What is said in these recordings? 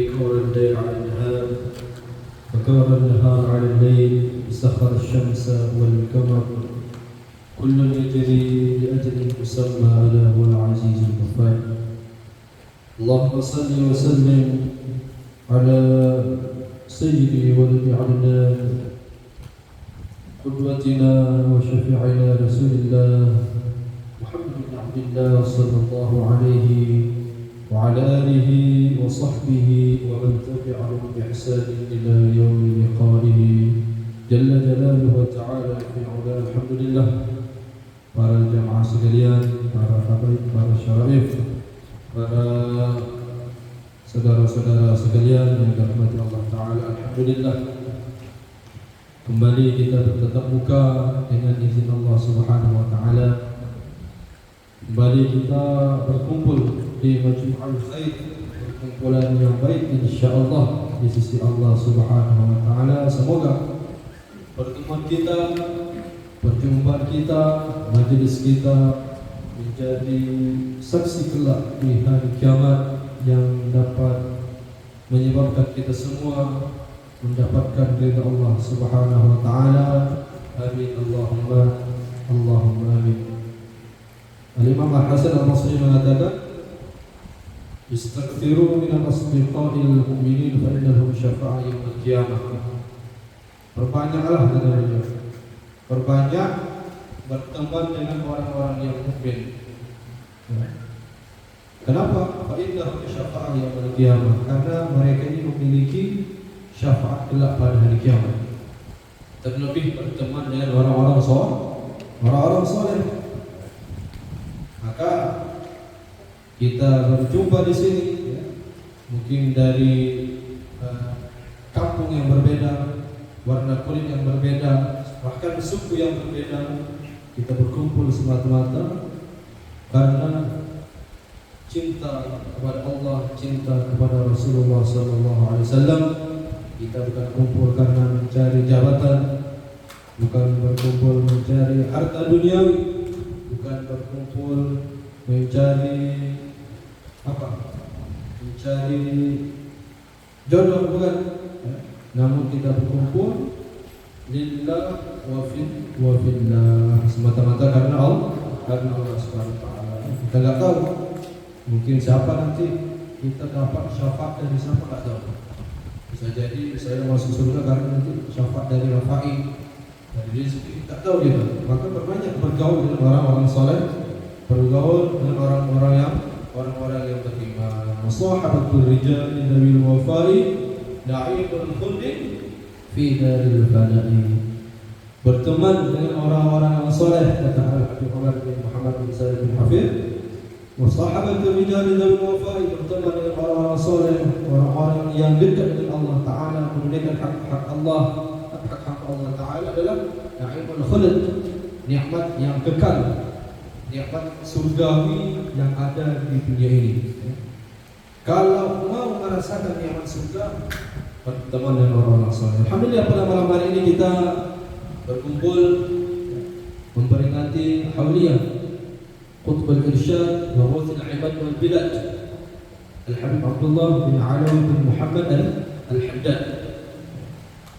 كور الليل على النهار وكور النهار على الليل سخر الشمس والقمر كل يجري لأجل مسمى ألا هو العزيز الغفار. اللهم صل وسلم على سيدي ولد عدنان قدوتنا وشفيعنا رسول الله محمد بن عبد الله صلى الله عليه وعلى آله وصحبه ومن تبعهم بإحسان إلى يوم لقائه جل جلاله وتعالى في علاه. Alhamdulillah, para jamaah sekalian, para habaib, para syarif, para saudara-saudara sekalian yang dirahmati Allah Ta'ala. Alhamdulillah, kembali kita bertatap muka dengan izin Allah Subhanahu Wa Ta'ala. Kembali kita berkumpul di Majmu'ul Khair, perkumpulan yang baik insyaallah di sisi Allah Subhanahu Wa Ta'ala. Semoga pertemuan kita, perjumpaan kita, majelis kita menjadi saksi kelak di hari kiamat yang dapat menyebabkan kita semua mendapatkan ridha Allah Subhanahu Wa Ta'ala. Amin Allahumma Allahumma amin. Al-Imam Al-Hasan Al-Basri mengatakan, istaghfiru minal asdiqa'il mu'minin fa innahum syafa'a yaumil qiyamah. Perbanyaklah, kata beliau, perbanyak berteman dengan orang-orang yang mukmin. Kenapa? Fa innahum syafa'a yaumil qiyamah, karena mereka ini memiliki syafaat kelak pada hari kiamat. Terlebih berteman dengan orang-orang soleh. Maka kita berjumpa di sini, ya, mungkin dari kampung yang berbeda, warna kulit yang berbeda, bahkan suku yang berbeda. Kita berkumpul semata-mata karena cinta kepada Allah, cinta kepada Rasulullah SAW. Kita bukan kumpul karena mencari jabatan, bukan berkumpul mencari harta duniawi, bukan berkumpul mencari mencari jodoh, bukan. Namun kita berkumpul lillah wa fillah, semata-mata karena Allah Subhanahu wa Ta'ala. Kita enggak tahu, mungkin siapa nanti kita dapat syafaat dari siapa, enggak tahu. Bisa jadi saya masuk surga karena nanti syafaat dari Rafa'i, dari rezeki, tak tahu kita. Maka berbanyak bergaul dengan orang-orang saleh, bergaul dengan orang-orang yang beriman. Musahabatul rijal bil wafa'i na'imul khuldi fi daril fana'i. Berteman dengan orang-orang yang saleh, kata Al-Habib Umar bin Muhammad bin Said bin Hafid. Musahabatul rijal bil wafa'i, berteman dengan orang-orang saleh, orang-orang yang dekat dengan Allah Ta'ala, menunaikan hak Allah. Hak Allah Ta'ala adalah na'imul khuld, nikmat yang kekal, nikmat surgawi yang ada di dunia ini. Kalau mau merasakan nikmat surga, berteman dengan orang-orang saleh. Alhamdulillah, pada malam hari ini kita berkumpul memperingati Hauliyah Qutbul Irsyad wa Ghawthul Ibad wal Bilad, Al-Habib Abdullah bin Alawi bin Muhammad Al-Haddad.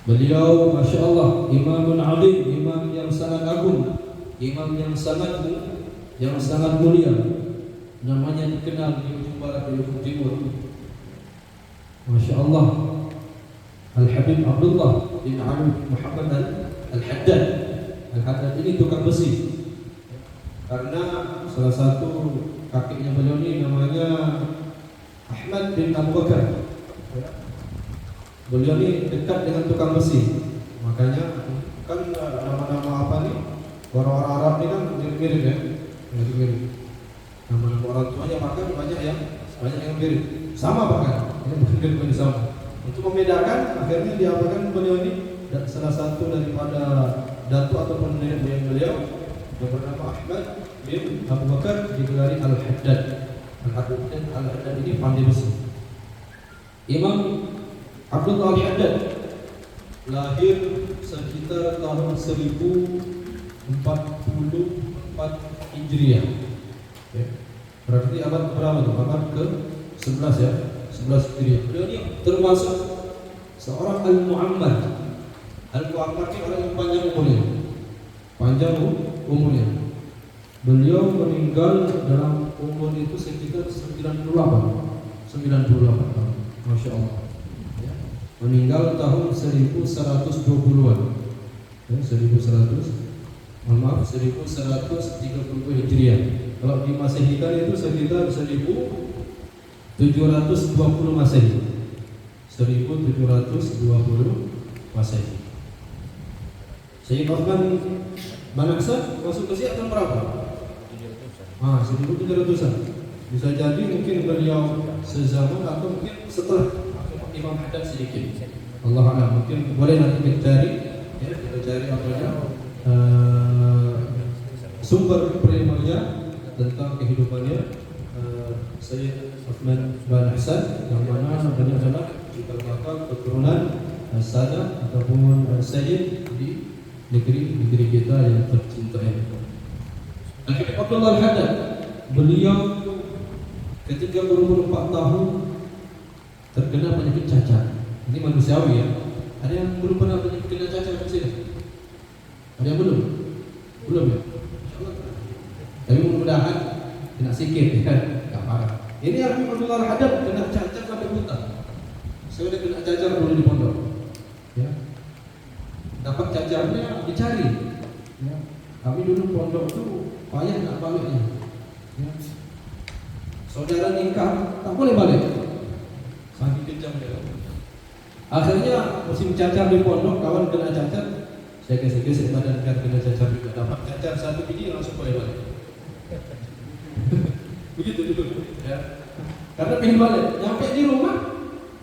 Beliau Masya Allah imam azim, imam yang sangat agung, imam yang sangat mulia. Namanya dikenal di ujung barat, di ujung timur. Masya Allah, Al-Habib Abdullah bin Ali Muhammad Al-Haddad. Al-Haddad ini tukang besi, karena salah satu kakeknya beliau ini namanya Ahmad bin Abu Bakar. Beliau ini dekat dengan tukang besi, makanya kan nama-nama apa nih, orang-orang Arab ini kan mirip-mirip ya, mirip-mirip. Nama-nama orang tuanya bahkan banyak yang mirip, sama bahkan ini bukan mirip sama. Untuk membedakan, akhirnya diapakan beliau ini salah satu daripada datu ataupun nenek moyang beliau yang bernama Ahmad bin Abu Bakar digelari Al-Haddad. Al-Haddad ini pandai besi. Imam Abdullah Al-Haddad lahir sekitar tahun 1044 Hijriah. Berarti abad berapa tuh? Abad ke-11 ya. 11 Hijriah. Beliau ini termasuk seorang al-mu'ammar. Al-mu'ammar ini orang yang panjang umurnya. Panjang umurnya. Beliau meninggal dalam umur itu sekitar 98 tahun. Masya Allah. Ya. Meninggal tahun 1120-an. Ya, 1130 Hijriah. Kalau di Masehi itu sekitar 1720 Masehi. 1720 Masehi. Sayyid Uthman bin Affan masuk ke tahun berapa? 1700-an. Bisa jadi mungkin beliau sezaman atau mungkin setelah Imam Haddad sedikit. Allah a'lam. Mungkin boleh nanti kita cari, ya, kita cari sumber primernya tentang kehidupannya Sayyid Uthman bin Affan, yang mana beliau adalah cikal bakal keturunan Sadah ataupun Sayyid di negeri kita yang tercinta ini. Habib Abdullah Al-Haddad, beliau ketika berumur 4 tahun terkena penyakit cacar. Ini manusiawi ya. Ada yang belum pernah kena cacar di sini? Ada yang belum? Belum ya? Tapi mudah-mudahan kena sikit ya, enggak parah. Ini Habib Abdullah Al-Haddad kena cacar sampai buta. Saya udah kena cacar dulu di pondok. Ya. Dapat cacarnya dicari. Ya. Kami dulu pondok itu payah nak baliknya. Ya. Saudara nikah tak boleh balik. Saking kejam dia. Akhirnya musim cacar di pondok, kawan kena cacar, saya gesek-gesek badan kan kena cacar juga. Dapat cacar 1 biji langsung boleh balik. Begitu dulu. Ya. Karena pengen balik, nyampe di rumah,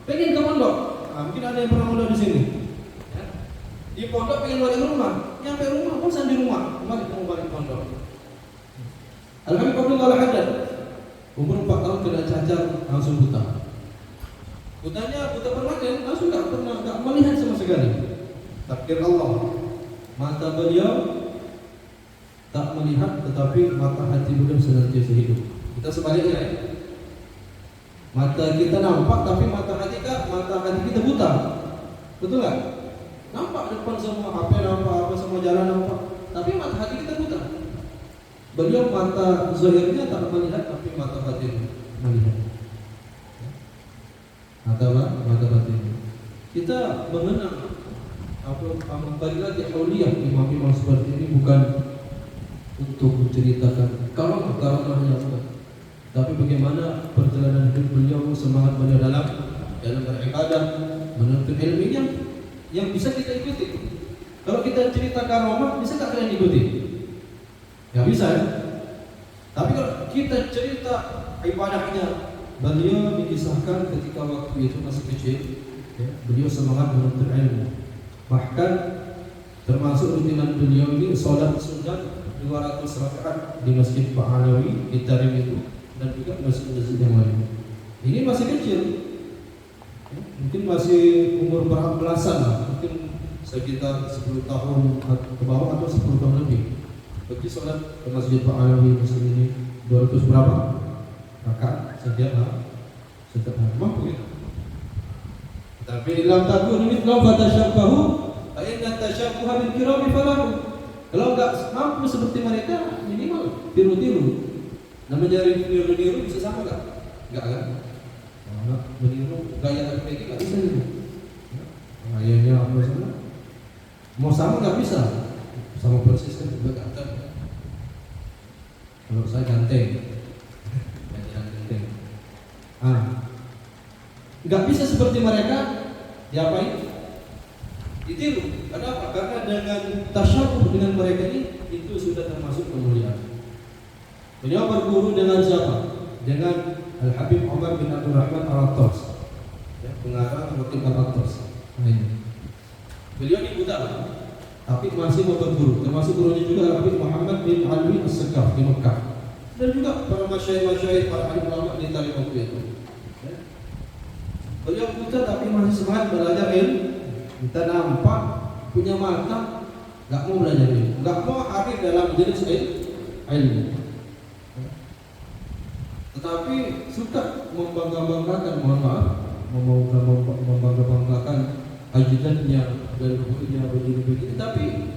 pengen ke pondok. Mungkin ada yang pernah muda di sini. Ya. Di pondok pengen balik ke rumah, nyampe rumah bosan di rumah, kembali mau balik pondok. Al-Habib Abdullah Al-Haddad umur 4 tahun kena cacar langsung buta. Butanya buta permanen, langsung nggak melihat sama sekali. Takdir Allah, mata beliau tak melihat, tetapi mata hati beliau senantiasa hidup. Kita sebaliknya, mata kita nampak, tapi mata hati kita buta. Betul nggak? Nampak depan semua HP, nampak apa semua jalan nampak, tapi mata hati kita buta. Beliau mata zahirnya tak melihat, tapi mata hati melihat. Mata batin. Kita mengenang kembali lagi auliya, imam-imam seperti ini bukan untuk menceritakan karamahnya, tapi bagaimana perjalanan hidup beliau, semangat beliau dalam beribadah, menuntut ilmu yang bisa kita ikuti. Kalau kita cerita karamah, bisa tak kalian ikuti? Nggak bisa ya. Tapi kalau kita cerita ibadahnya, beliau dikisahkan ketika waktu itu masih kecil, ya, beliau semangat menuntut ilmu. Bahkan termasuk rutinan beliau ini sholat sunat 200 rakaat di Masjid Pak Alawi di Tarim itu, dan juga masjid-masjid yang lain. Ini masih kecil, ya, mungkin masih umur berapa belasan lah, mungkin sekitar 10 tahun ke bawah atau 10 tahun lebih. Pergi sholat ke Masjid Pak Alawi di sini 200 berapa rakaat setiap hari, mampu ya. Tapi di dalam takun ini kalau fatasyabahu, ayat tasyabbuha bil kirami falahu. Kalau enggak mampu seperti mereka, minimal tiru-tiru. Namanya niru-niru bisa sama enggak? Enggak kan? Kalau meniru gaya mereka enggak bisa niru. Gayanya apa sama? Mau sama enggak bisa. Sama persis kan juga ganteng. Kalau saya ganteng, nggak bisa seperti mereka, diapain? Ditiru. Kenapa? Karena dengan tasyabuh dengan mereka ini, itu sudah termasuk kemuliaan. Beliau berguru dengan siapa? Dengan Al-Habib Umar bin Abdul Rahman Al-Attas, ya, pengarang Rotib Al-Attas. Nah ini, beliau ini buta, tapi masih mau berguru. Termasuk gurunya juga Al-Habib Muhammad bin Alwi As-Sakaf di Mekah, dan juga para masyayikh para alim ulama di Tarim waktu itu. Ya. Beliau buta tapi masih semangat belajar ilmu. Kita nampak punya mata, nggak mau belajar ilmu, nggak mau hadir dalam jenis ilmu. tetapi suka membangga-banggakan, mohon maaf, membangga-banggakan ajudannya dan bukunya begini-begini, tapi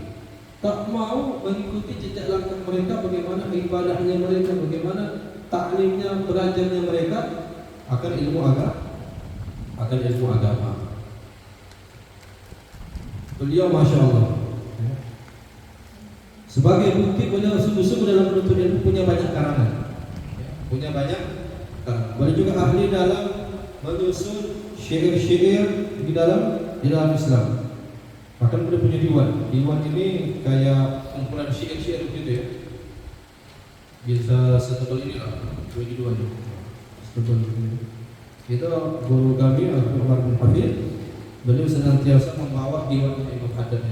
tak mau mengikuti jejak langkah mereka, bagaimana ibadahnya mereka, bagaimana taklimnya, belajarnya mereka akan ilmu agama. Beliau Masya Allah, sebagai bukti beliau sungguh-sungguh dalam menuntut ilmu punya banyak karangan. Beliau juga ahli dalam menyusun syair-syair di dalam Islam. Bahkan beliau punya diwan. Diwan ini kayak kumpulan syair-syair begitu ya. Bisa setebal ini lah, diwan. Setebal ini. Itu guru kami Umar bin Hafid. Beliau senantiasa membawa diwan Imam Haddad.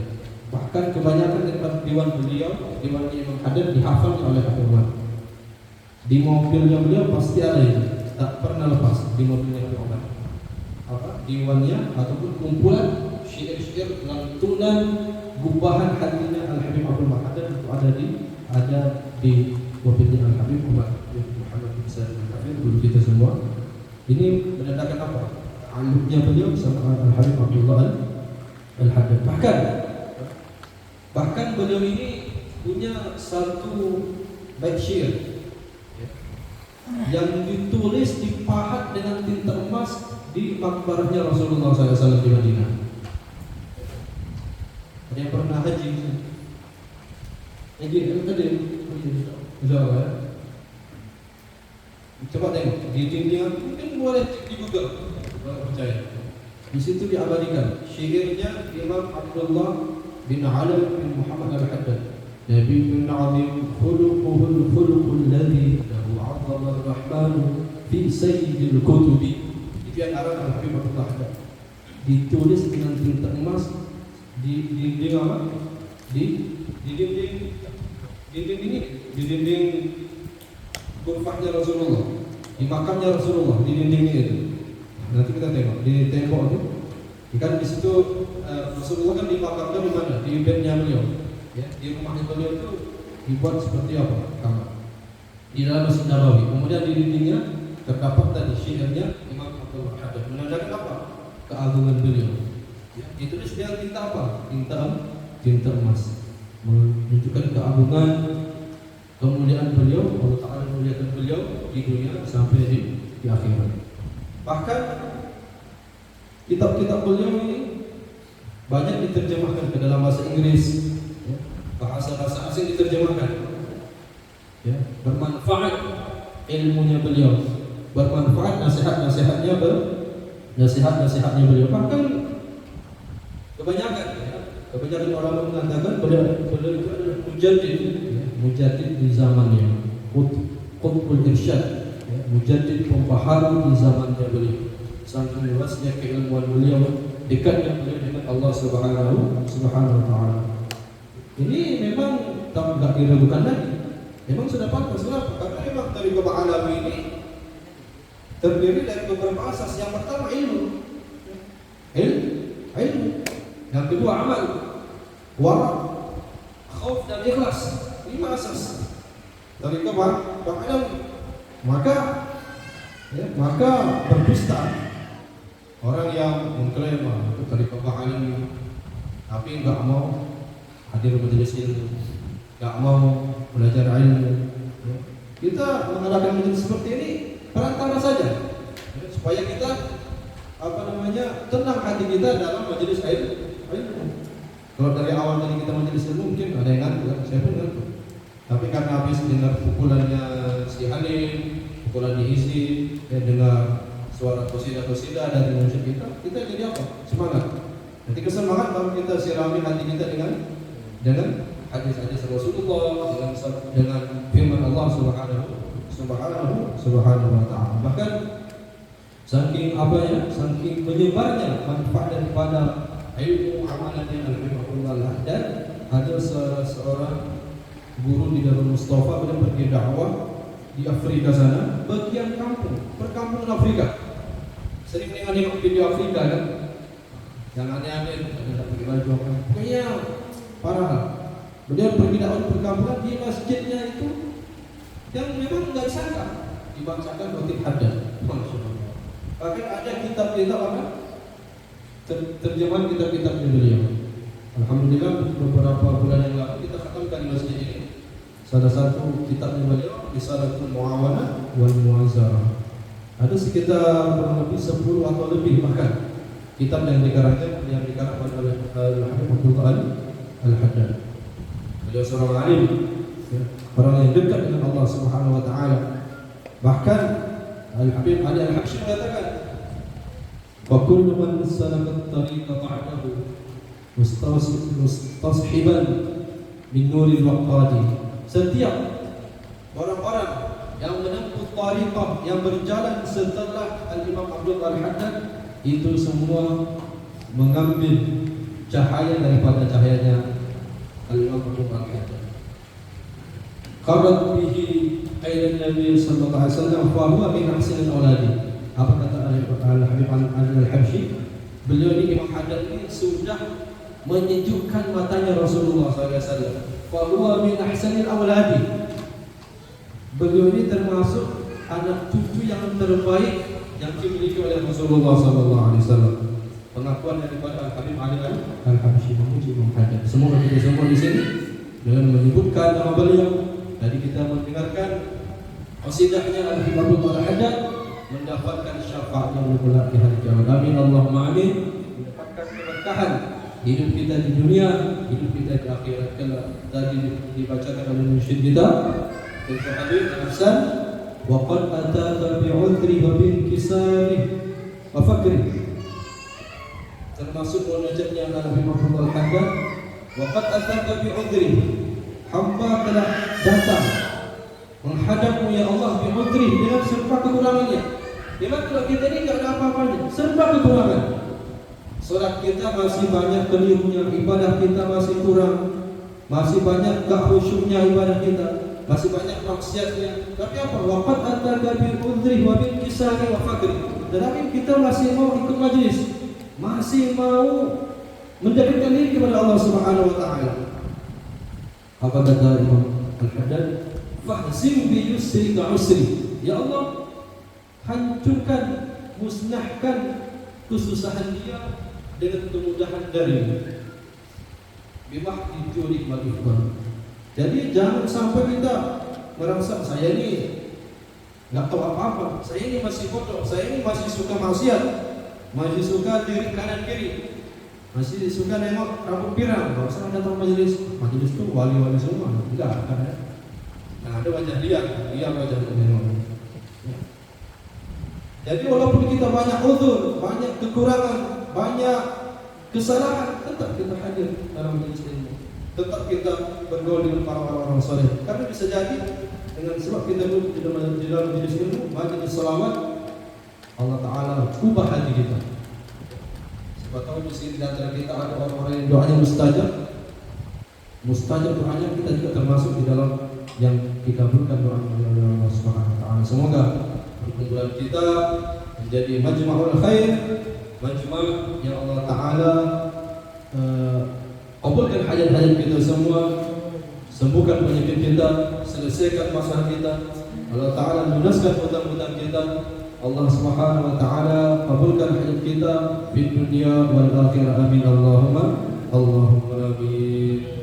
Bahkan kebanyakan diwan beliau, diwan Imam Haddad dihafal oleh Umar. Di mobilnya beliau pasti ada itu, tak pernah lepas di mobilnya Umar. Diwannya ataupun kumpulan syair-syair lantunan gubahan hatinya Al-Habib Abdul Haddad itu ada di mobilnya Al-Habib Umar bin Muhammad bin Sa'id Al-Habib, guru kita semua. Ini menandakan apa? Alumnya beliau sama Al-Habib Abdullah Al-Haddad. Bahkan beliau ini punya satu bait syair yang ditulis dipahat dengan tinta emas di makbarahnya Rasulullah SAW di Madinah. Ada yang pernah haji? Haji, ada? Insyaallah ya. Coba tengok di dinding, mungkin boleh cek di Google, kalau percaya. Di situ diabadikan syairnya Imam Abdullah bin Ali bin Muhammad Al-Haddad. Nabiyyun 'azim khuluquhul khuluqul ladzi lahu 'azama ar-rahmanu fi sayyidil kutubi. Itu yang arah Al-Habib Abdullah Haddad. Ditulis dengan tinta emas di dinding apa? Di dinding ghurfahnya Rasulullah, di makamnya Rasulullah, di dindingnya itu. Nanti kita tengok di tembok itu. Kan di situ Rasulullah kan dimakamkan di mana? Di bednya beliau. Ya, di rumahnya beliau itu dibuat seperti apa? Kamar. Di dalam Masjid Nabawi. Kemudian di dindingnya terdapat tadi syairnya Imam Abdullah Haddad. Menandakan apa? Keagungan beliau. Ya, ditulis dengan tinta apa? Tinta emas. Menunjukkan keagungan, kemuliaan beliau. Allah Ta'ala memuliakan beliau di dunia sampai di akhirat. Bahkan kitab-kitab beliau ini banyak diterjemahkan ke dalam bahasa Inggris, ya, bahasa-bahasa asing diterjemahkan. Ya, bermanfaat ilmunya beliau, bermanfaat nasihat-nasihatnya beliau. Bahkan kebanyakan orang mengatakan beliau itu adalah mujaddid di zamannya, qutbul irsyad, ya, mujaddid pembaharu di zamannya beliau. Saking luasnya keilmuan beliau, dekatnya beliau dengan Allah Subhanahu wa Ta'ala. Ini memang tak diragukan lagi. Memang sudah pantas. Kenapa? Karena memang dari Bapa Alawi ini terdiri dari beberapa asas. Yang pertama ilmu. Yang kedua amal, wara', khauf dan ikhlas. 5 asas dari Bapa Alawi. Maka berdusta orang yang mengklaim itu dari Bapa Alawi tapi enggak mau hadir majelis ilmu, enggak mau belajar ilmu. Kita mengadakan majelis seperti ini perantara saja, ya, supaya kita tenang hati kita dalam majelis ilmu. Kalau dari awal tadi kita majelis ilmu mungkin ada yang ngantuk, saya pun ngantuk. Tapi karena habis dengar pukulannya si Halim, pukulan diisi, dan dengar suara qasidah dari musyid kita jadi apa? Semangat. Nanti kesemangat baru kita sirami hati kita dengan hadis-hadis Rasulullah, dengan firman Allah Subhanahu wa Ta'ala. Bahkan saking menyebarnya manfaat daripada ilmu amalannya Al-Habib dan ada seorang guru di Darul Mustafa pada pergi dakwah di Afrika sana, bagian perkampungan Afrika. Sering nengok video Afrika kan, yang aneh-aneh, ada pakai baju apa? Pokoknya parah. Beliau pergi dakwah di perkampungan, di masjidnya itu yang memang nggak disangka dibacakan khotib haddad. Masyaallah. Bahkan ada kitab-kitab apa? Terjemahan kitab-kitabnya beliau. Alhamdulillah beberapa bulan yang lalu kita khatamkan di masjid ini salah satu kitabnya beliau, Risalatul Muawanah wal Mu'azarah. Ada sekitar kurang lebih 10 atau lebih bahkan kitab yang dikarangkan oleh Al-Habib Abdullah Ali Al-Haddad. Beliau seorang alim, orang yang dekat dengan Allah Subhanahu wa taala. Bahkan Al-Habib Ali Al-Habsyi mengatakan, "Wa kullu man salaka at-tariqa ba'dahu mustashiban min nuril waqadi." Setiap orang-orang yang menempuh tariqah yang berjalan setelah Al-Imam Abdul Al-Haddad itu semua mengambil cahaya daripada cahayanya Al-Imam Abdul Al-Haddad. Qarat bihi ayat Nabi sallallahu alaihi wasallam fa huwa min ahsanil auladi. Apa kata Al-Habib Al-Habsyi? Beliau ini Imam Haddad ini sudah menyejukkan matanya Rasulullah SAW. Fahuwa min ahsanil awladi. Beliau ini termasuk anak cucu yang terbaik yang dimiliki oleh Rasulullah SAW. Pengakuan daripada Al-Habib Ali Al-Habsyi memuji Imam Haddad. Semoga kita semua di sini dengan menyebutkan nama beliau. Tadi kita mendengarkan qasidahnya Al-Habib Al-Haddad mendapatkan syafaat yang mulia di hari kiamat. Amin Allahumma amin. Mendapatkan keberkahan hidup kita di dunia, hidup kita di akhirat kelak. Tadi dibacakan oleh musyid kita Dr. Habib Hasan, wa qad ataka bi'udri wa binkisari wa fakri. Termasuk munajatnya Nabi Muhammad Al-Haddad, wa qad ataka bi'udri, hamba telah datang menghadapmu ya Allah bi'udri, dengan serba kekurangannya. Memang kalau kita ini enggak ada apa-apanya, serba kekurangan. Salat kita masih banyak kelirunya, ibadah kita masih kurang, masih banyak tak khusyuknya ibadah kita, masih banyak maksiatnya. Tapi apa? Waqad ataka bil udhri wa bil kisari wa fakri. Tetapi kita masih mau ikut majlis, masih mau mendekatkan diri kepada Allah Subhanahu wa taala. Apa kata Imam Al-Haddad? Fahzim bi yusrika usri. Ya Allah, hancurkan, musnahkan kesusahan dia dengan kemudahan darimu. Bimah diculik malifkan. Jadi jangan sampai kita merasa saya ini nggak tahu apa-apa, saya ini masih bodoh, saya ini masih suka maksiat, masih suka diri kanan kiri, masih suka nengok rambut pirang. Kalau saya datang majelis itu wali-wali semua, enggak ada. Nah, ada wajah dia wajah nengok. Jadi walaupun kita banyak uzur, banyak kekurangan, banyak kesalahan, tetap kita hadir dalam majelis ilmu. Tetap kita bergaul dengan para orang-orang saleh. Karena bisa jadi dengan sebab kita duduk di dalam majelis ilmu, majelis selawat, Allah Taala ubah hati kita. Sebab tahu di sini di antara kita ada orang-orang yang doanya mustajab. Mustajab doanya kita juga termasuk di dalam yang dikabulkan doa oleh Allah Subhanahu wa taala. Semoga perkumpulan kita menjadi majma'ul khair, majma' yang Allah Ta'ala kabulkan hajat-hajat kita semua, sembuhkan penyakit kita, selesaikan masalah kita. Allah Ta'ala lunaskan hutang-hutang kita. Allah Subhanahu wa taala kabulkan hajat kita di dunia wal akhirah. Amin Allahumma amin.